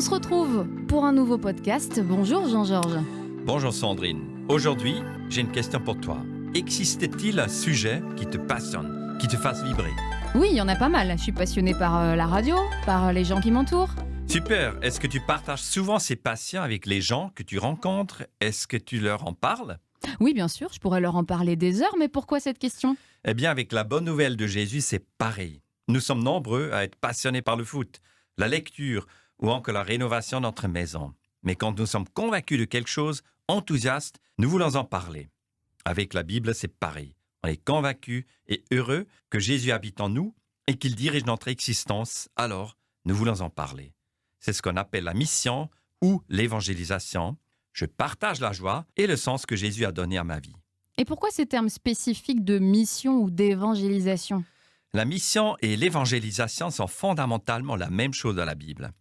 se retrouve pour un nouveau podcast. Bonjour Jean-Georges. Bonjour Sandrine. Aujourd'hui, j'ai une question pour toi. Existe-t-il un sujet qui te passionne, qui te fasse vibrer? Oui, il y en a pas mal. Je suis passionnée par la radio, par les gens qui m'entourent. Super. Est-ce que tu partages souvent ces passions avec les gens que tu rencontres? Est-ce que tu leur en parles? Oui, bien sûr, je pourrais leur en parler des heures, mais pourquoi cette question? Eh bien, avec la bonne nouvelle de Jésus, c'est pareil. Nous sommes nombreux à être passionnés par le foot, la lecture ou encore la rénovation de notre maison. Mais quand nous sommes convaincus de quelque chose, enthousiastes, nous voulons en parler. Avec la Bible, c'est pareil. On est convaincus et heureux que Jésus habite en nous et qu'il dirige notre existence, alors nous voulons en parler. C'est ce qu'on appelle la mission ou l'évangélisation. Je partage la joie et le sens que Jésus a donné à ma vie. Et pourquoi ces termes spécifiques de mission ou d'évangélisation? La mission et l'évangélisation sont fondamentalement la même chose dans la Bible.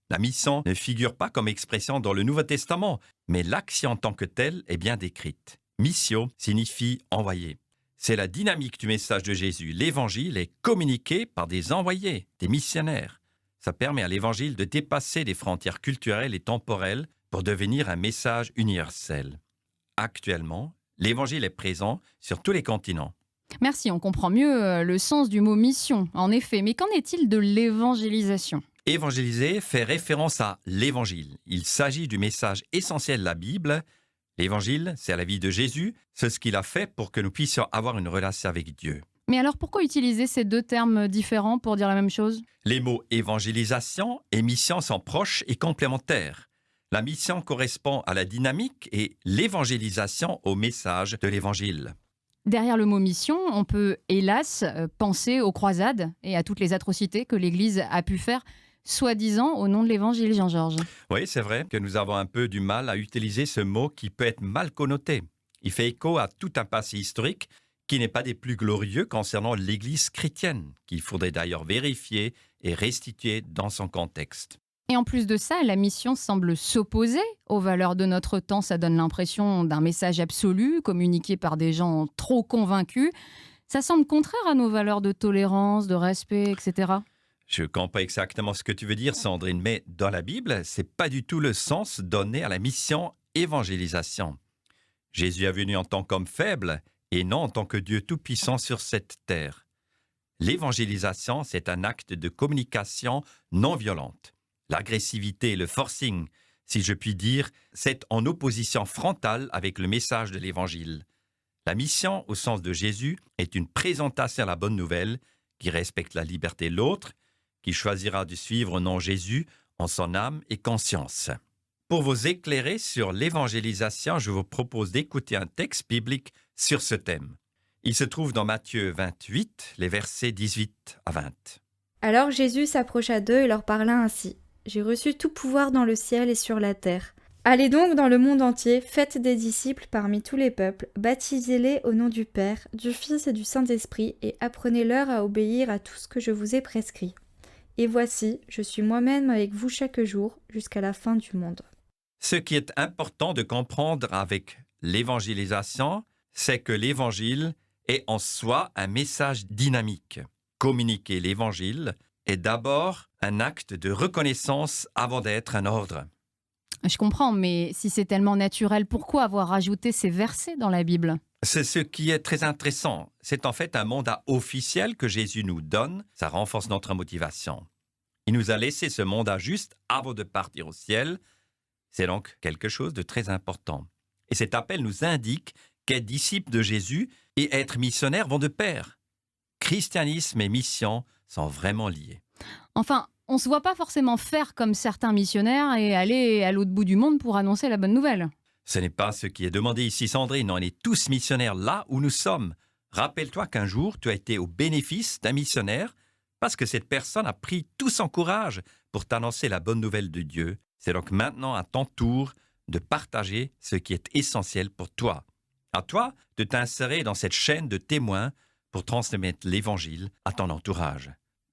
La mission ne figure pas comme expression dans le Nouveau Testament, mais l'action en tant que telle est bien décrite. Mission signifie envoyer. C'est la dynamique du message de Jésus. L'évangile est communiqué par des envoyés, des missionnaires. Ça permet à l'évangile de dépasser les frontières culturelles et temporelles pour devenir un message universel. Actuellement, l'évangile est présent sur tous les continents. Merci, on comprend mieux le sens du mot mission, en effet. Mais qu'en est-il de l'évangélisation? Évangéliser fait référence à l'évangile. Il s'agit du message essentiel de la Bible. L'évangile, c'est la vie de Jésus, c'est ce qu'il a fait pour que nous puissions avoir une relation avec Dieu. Mais alors pourquoi utiliser ces deux termes différents pour dire la même chose? Les mots évangélisation et mission sont proches et complémentaires. La mission correspond à la dynamique et l'évangélisation au message de l'évangile. Derrière le mot mission, on peut hélas penser aux croisades et à toutes les atrocités que l'Église a pu faire, soi-disant au nom de l'Évangile, Jean-Georges. Oui, c'est vrai que nous avons un peu du mal à utiliser ce mot qui peut être mal connoté. Il fait écho à tout un passé historique qui n'est pas des plus glorieux concernant l'Église chrétienne, qu'il faudrait d'ailleurs vérifier et restituer dans son contexte. Et en plus de ça, la mission semble s'opposer aux valeurs de notre temps. Ça donne l'impression d'un message absolu, communiqué par des gens trop convaincus. Ça semble contraire à nos valeurs de tolérance, de respect, etc. Je ne comprends pas exactement ce que tu veux dire, Sandrine, mais dans la Bible, ce n'est pas du tout le sens donné à la mission évangélisation. Jésus est venu en tant qu'homme faible et non en tant que Dieu tout-puissant sur cette terre. L'évangélisation, c'est un acte de communication non violente. L'agressivité et le forcing, si je puis dire, c'est en opposition frontale avec le message de l'Évangile. La mission, au sens de Jésus, est une présentation à la bonne nouvelle qui respecte la liberté de l'autre, qui choisira de suivre non Jésus en son âme et conscience. Pour vous éclairer sur l'évangélisation, je vous propose d'écouter un texte biblique sur ce thème. Il se trouve dans Matthieu 28, les versets 18 à 20. Alors Jésus s'approcha d'eux et leur parla ainsi. « J'ai reçu tout pouvoir dans le ciel et sur la terre. Allez donc dans le monde entier, faites des disciples parmi tous les peuples, baptisez-les au nom du Père, du Fils et du Saint-Esprit, et apprenez-leur à obéir à tout ce que je vous ai prescrit. Et voici, je suis moi-même avec vous chaque jour, jusqu'à la fin du monde. » Ce qui est important de comprendre avec l'évangélisation, c'est que l'évangile est en soi un message dynamique. Communiquer l'évangile est d'abord un acte de reconnaissance avant d'être un ordre. Je comprends, mais si c'est tellement naturel, pourquoi avoir rajouté ces versets dans la Bible? C'est ce qui est très intéressant. C'est en fait un mandat officiel que Jésus nous donne. Ça renforce notre motivation. Il nous a laissé ce mandat juste avant de partir au ciel. C'est donc quelque chose de très important. Et cet appel nous indique qu'être disciple de Jésus et être missionnaire vont de pair. Christianisme et mission sont vraiment liés. Enfin, on ne se voit pas forcément faire comme certains missionnaires et aller à l'autre bout du monde pour annoncer la bonne nouvelle. Ce n'est pas ce qui est demandé ici, Sandrine. On est tous missionnaires là où nous sommes. Rappelle-toi qu'un jour, tu as été au bénéfice d'un missionnaire parce que cette personne a pris tout son courage pour t'annoncer la bonne nouvelle de Dieu. C'est donc maintenant à ton tour de partager ce qui est essentiel pour toi. À toi de t'insérer dans cette chaîne de témoins pour transmettre l'Évangile à ton entourage.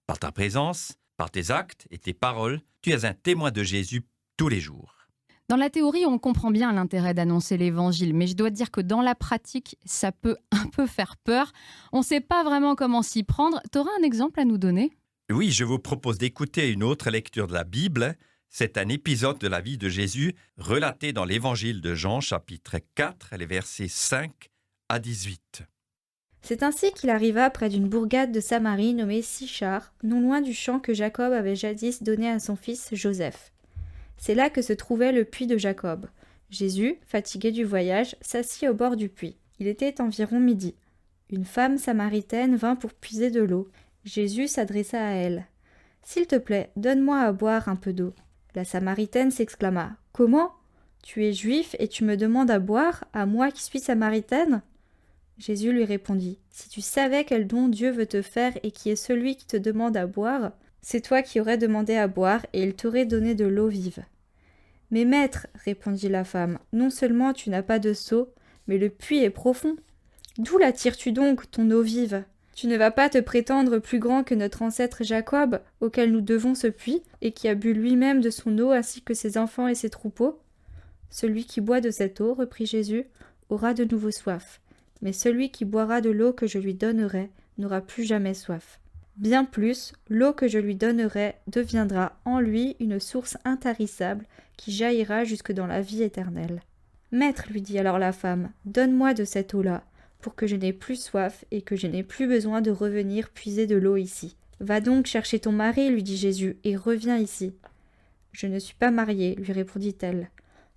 Par ta présence, par tes actes et tes paroles, tu es un témoin de Jésus tous les jours. Dans la théorie, on comprend bien l'intérêt d'annoncer l'Évangile, mais je dois dire que dans la pratique, ça peut un peu faire peur. On ne sait pas vraiment comment s'y prendre. Tu auras un exemple à nous donner? Oui, je vous propose d'écouter une autre lecture de la Bible. C'est un épisode de la vie de Jésus relaté dans l'Évangile de Jean, chapitre 4, les versets 5 à 18. C'est ainsi qu'il arriva près d'une bourgade de Samarie nommée Sichar, non loin du champ que Jacob avait jadis donné à son fils Joseph. C'est là que se trouvait le puits de Jacob. Jésus, fatigué du voyage, s'assit au bord du puits. Il était environ midi. Une femme samaritaine vint pour puiser de l'eau. Jésus s'adressa à elle. « S'il te plaît, donne-moi à boire un peu d'eau. » La Samaritaine s'exclama. « Comment ? Tu es juif et tu me demandes à boire, à moi qui suis samaritaine ?» Jésus lui répondit. « Si tu savais quel don Dieu veut te faire et qui est celui qui te demande à boire, c'est toi qui aurais demandé à boire et il t'aurait donné de l'eau vive. » « Mais maître, répondit la femme, non seulement tu n'as pas de seau, mais le puits est profond. D'où la tires-tu donc, ton eau vive ? Tu ne vas pas te prétendre plus grand que notre ancêtre Jacob, auquel nous devons ce puits, et qui a bu lui-même de son eau ainsi que ses enfants et ses troupeaux ? Celui qui boit de cette eau, reprit Jésus, aura de nouveau soif. Mais celui qui boira de l'eau que je lui donnerai n'aura plus jamais soif. Bien plus, l'eau que je lui donnerai deviendra en lui une source intarissable qui jaillira jusque dans la vie éternelle. « Maître, lui dit alors la femme, donne-moi de cette eau-là, pour que je n'ai plus soif et que je n'ai plus besoin de revenir puiser de l'eau ici. Va donc chercher ton mari, lui dit Jésus, et reviens ici. »« Je ne suis pas mariée, lui répondit-elle. »«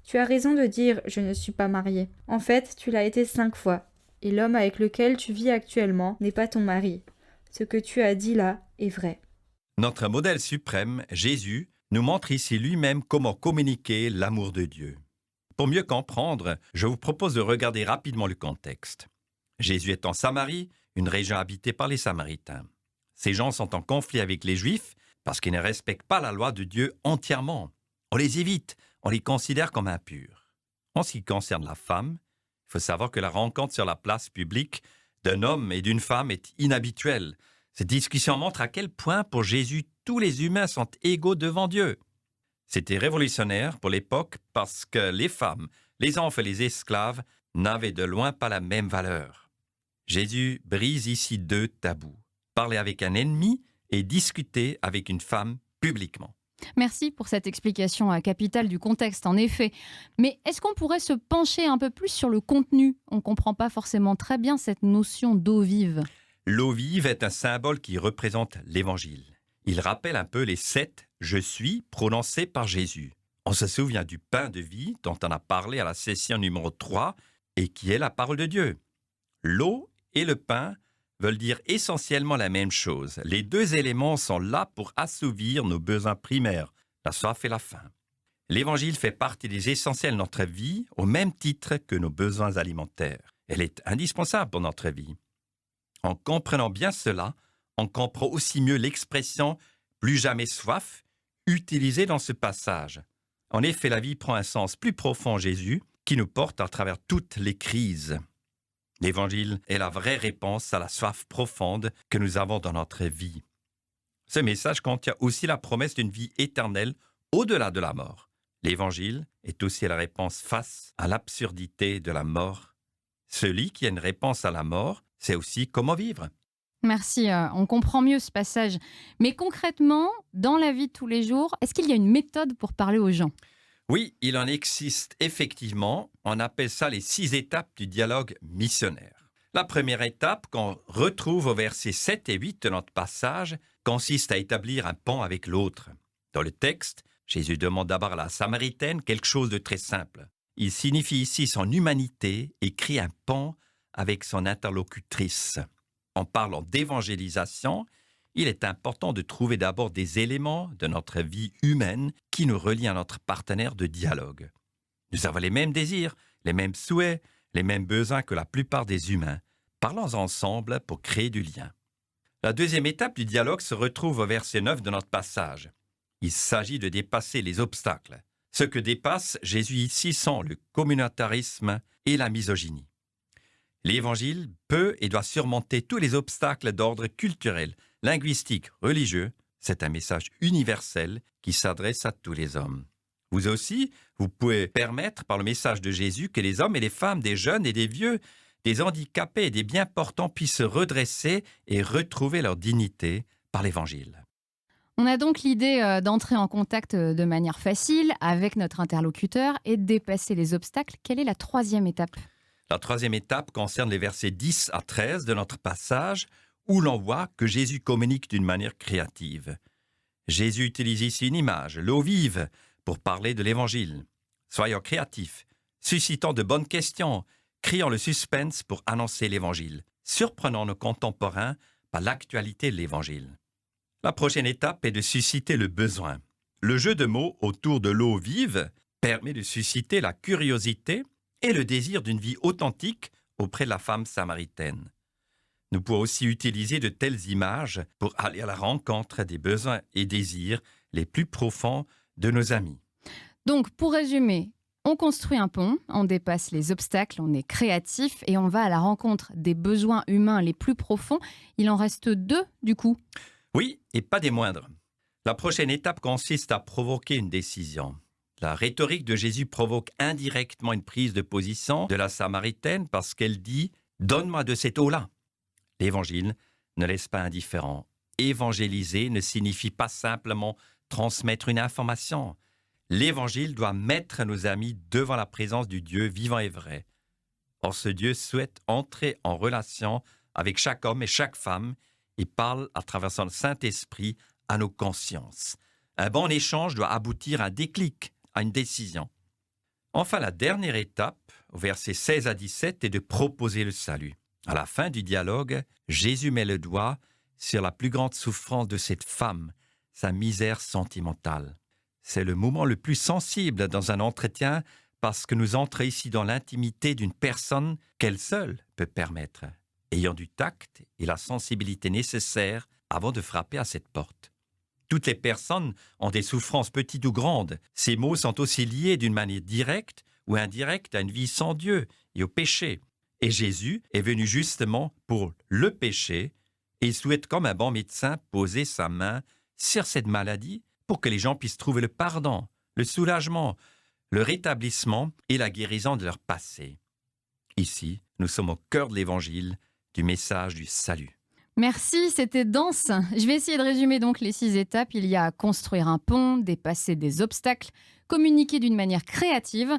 Tu as raison de dire « je ne suis pas mariée ». En fait, tu l'as été 5 fois, et l'homme avec lequel tu vis actuellement n'est pas ton mari. Ce que tu as dit là est vrai. » Notre modèle suprême, Jésus, nous montre ici lui-même comment communiquer l'amour de Dieu. Pour mieux comprendre, je vous propose de regarder rapidement le contexte. Jésus est en Samarie, une région habitée par les Samaritains. Ces gens sont en conflit avec les Juifs parce qu'ils ne respectent pas la loi de Dieu entièrement. On les évite, on les considère comme impurs. En ce qui concerne la femme, il faut savoir que la rencontre sur la place publique d'un homme et d'une femme est inhabituelle. Cette discussion montre à quel point, pour Jésus, tous les humains sont égaux devant Dieu. C'était révolutionnaire pour l'époque parce que les femmes, les enfants et les esclaves n'avaient de loin pas la même valeur. Jésus brise ici 2 tabous. Parler avec un ennemi et discuter avec une femme publiquement. Merci pour cette explication capitale du contexte, en effet. Mais est-ce qu'on pourrait se pencher un peu plus sur le contenu ? On ne comprend pas forcément très bien cette notion d'eau vive. L'eau vive est un symbole qui représente l'Évangile. Il rappelle un peu les 7 « je suis » prononcés par Jésus. On se souvient du pain de vie dont on a parlé à la session numéro 3 et qui est la parole de Dieu. L'eau et le pain veulent dire essentiellement la même chose. Les 2 éléments sont là pour assouvir nos besoins primaires, la soif et la faim. L'Évangile fait partie des essentiels de notre vie au même titre que nos besoins alimentaires. Elle est indispensable pour notre vie. En comprenant bien cela, on comprend aussi mieux l'expression « plus jamais soif » utilisée dans ce passage. En effet, la vie prend un sens plus profond en Jésus qui nous porte à travers toutes les crises. L'Évangile est la vraie réponse à la soif profonde que nous avons dans notre vie. Ce message contient aussi la promesse d'une vie éternelle au-delà de la mort. L'Évangile est aussi la réponse face à l'absurdité de la mort. Celui qui a une réponse à la mort sait aussi comment vivre. Merci, on comprend mieux ce passage. Mais concrètement, dans la vie de tous les jours, est-ce qu'il y a une méthode pour parler aux gens ? Oui, il en existe effectivement. On appelle ça les 6 étapes du dialogue missionnaire. La première étape, qu'on retrouve au versets 7 et 8 de notre passage, consiste à établir un pont avec l'autre. Dans le texte, Jésus demande d'abord à la Samaritaine quelque chose de très simple. Il signifie ici son humanité et crée un pont avec son interlocutrice. En parlant d'évangélisation, il est important de trouver d'abord des éléments de notre vie humaine qui nous relient à notre partenaire de dialogue. Nous avons les mêmes désirs, les mêmes souhaits, les mêmes besoins que la plupart des humains. Parlons ensemble pour créer du lien. La deuxième étape du dialogue se retrouve au verset 9 de notre passage. Il s'agit de dépasser les obstacles. Ce que dépasse Jésus ici sont le communautarisme et la misogynie. L'Évangile peut et doit surmonter tous les obstacles d'ordre culturel, linguistique, religieux. C'est un message universel qui s'adresse à tous les hommes. Vous aussi, vous pouvez permettre par le message de Jésus que les hommes et les femmes, des jeunes et des vieux, des handicapés et des bien portants puissent se redresser et retrouver leur dignité par l'Évangile. On a donc l'idée d'entrer en contact de manière facile avec notre interlocuteur et de dépasser les obstacles. Quelle est la troisième étape ? La troisième étape concerne les versets 10 à 13 de notre passage où l'on voit que Jésus communique d'une manière créative. Jésus utilise ici une image, l'eau vive, pour parler de l'Évangile. Soyons créatifs, suscitons de bonnes questions, créons le suspense pour annoncer l'Évangile, surprenant nos contemporains par l'actualité de l'Évangile. La prochaine étape est de susciter le besoin. Le jeu de mots autour de l'eau vive permet de susciter la curiosité et le désir d'une vie authentique auprès de la femme samaritaine. Nous pouvons aussi utiliser de telles images pour aller à la rencontre des besoins et désirs les plus profonds de nos amis. Donc, pour résumer, on construit un pont, on dépasse les obstacles, on est créatif et on va à la rencontre des besoins humains les plus profonds. Il en reste 2, du coup. Oui, et pas des moindres. La prochaine étape consiste à provoquer une décision. La rhétorique de Jésus provoque indirectement une prise de position de la Samaritaine parce qu'elle dit « Donne-moi de cette eau-là ». L'Évangile ne laisse pas indifférent. Évangéliser ne signifie pas simplement transmettre une information. L'Évangile doit mettre nos amis devant la présence du Dieu vivant et vrai. Or, ce Dieu souhaite entrer en relation avec chaque homme et chaque femme et parle à travers son Saint-Esprit à nos consciences. Un bon échange doit aboutir à un déclic, à une décision. Enfin, la dernière étape, au verset 16 à 17, est de proposer le salut. À la fin du dialogue, Jésus met le doigt sur la plus grande souffrance de cette femme, sa misère sentimentale. C'est le moment le plus sensible dans un entretien parce que nous entrons ici dans l'intimité d'une personne qu'elle seule peut permettre, ayant du tact et la sensibilité nécessaires avant de frapper à cette porte. Toutes les personnes ont des souffrances petites ou grandes. Ces mots sont aussi liés d'une manière directe ou indirecte à une vie sans Dieu et au péché. Et Jésus est venu justement pour le péché et il souhaite comme un bon médecin poser sa main sur cette maladie pour que les gens puissent trouver le pardon, le soulagement, le rétablissement et la guérison de leur passé. Ici, nous sommes au cœur de l'Évangile, du message du salut. Merci, c'était dense. Je vais essayer de résumer donc les 6 étapes. Il y a construire un pont, dépasser des obstacles, communiquer d'une manière créative,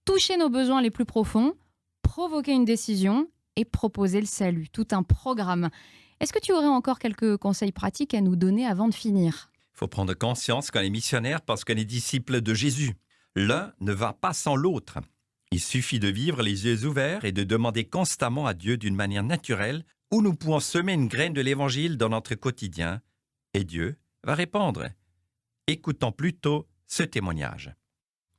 toucher nos besoins les plus profonds, provoquer une décision et proposer le salut. Tout un programme. Est-ce que tu aurais encore quelques conseils pratiques à nous donner avant de finir ? Il faut prendre conscience qu'on est missionnaire parce qu'on est disciple de Jésus. L'un ne va pas sans l'autre. Il suffit de vivre les yeux ouverts et de demander constamment à Dieu d'une manière naturelle où nous pouvons semer une graine de l'Évangile dans notre quotidien et Dieu va répondre. Écoutons plutôt ce témoignage.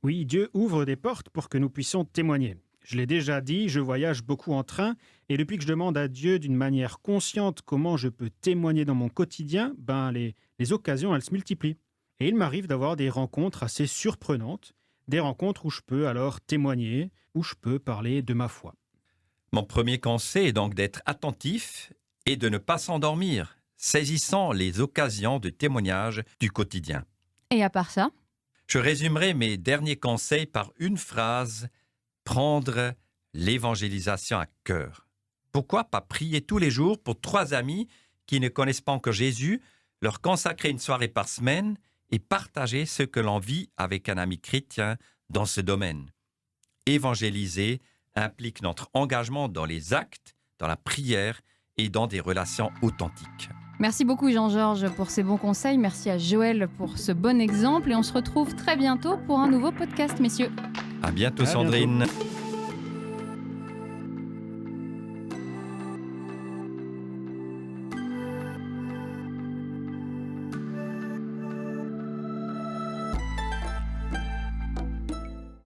Oui, Dieu ouvre des portes pour que nous puissions témoigner. Je l'ai déjà dit, je voyage beaucoup en train et depuis que je demande à Dieu d'une manière consciente comment je peux témoigner dans mon quotidien, les occasions, elles se multiplient. Et il m'arrive d'avoir des rencontres assez surprenantes, des rencontres où je peux alors témoigner, où je peux parler de ma foi. Mon premier conseil est donc d'être attentif et de ne pas s'endormir, saisissant les occasions de témoignage du quotidien. Et à part ça ? Je résumerai mes derniers conseils par une phrase, prendre l'évangélisation à cœur. Pourquoi pas prier tous les jours pour 3 amis qui ne connaissent pas encore Jésus, leur consacrer une soirée par semaine et partager ce que l'on vit avec un ami chrétien dans ce domaine. Évangéliser implique notre engagement dans les actes, dans la prière et dans des relations authentiques. Merci beaucoup Jean-Georges pour ces bons conseils. Merci à Joël pour ce bon exemple. Et on se retrouve très bientôt pour un nouveau podcast, messieurs. À bientôt, À Sandrine. bientôt.